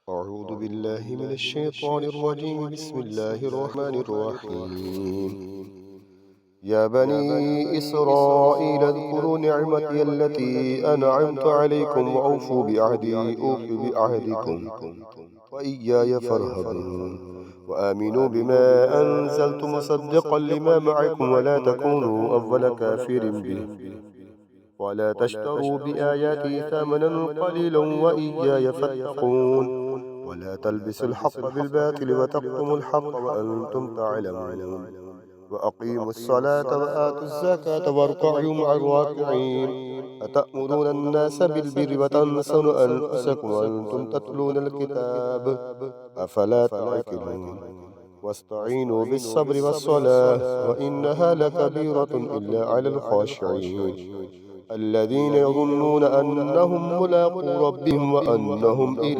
أعوذ بالله من الشيطان الرجيم. بسم الله الرحمن الرحيم. يا بني إسرائيل اذكروا نعمتي التي أنعمت عليكم وأوفوا بعهدي أوف بعهدكم وإياي فارهبون. وآمنوا بما أنزلت مصدقا لما معكم ولا تكونوا أول كافر به ولا تشتروا بآياتي ثمنا قليلا وإياي فاتقون. ولا تلبسوا الحق بالباطل وتكتموا الحق وأنتم تعلمون. وأقيموا الصلاة وآتوا الزكاة واركعوا مع الراكعين. أتأمرون الناس بالبر وتنسون أنفسكم وأنتم تتلون الكتاب أفلا تعقلون. واستعينوا بالصبر والصلاة وإنها لكبيرة إلا على الخاشعين الذين يظنون أنهم ملاقو ربهم وأنهم إليه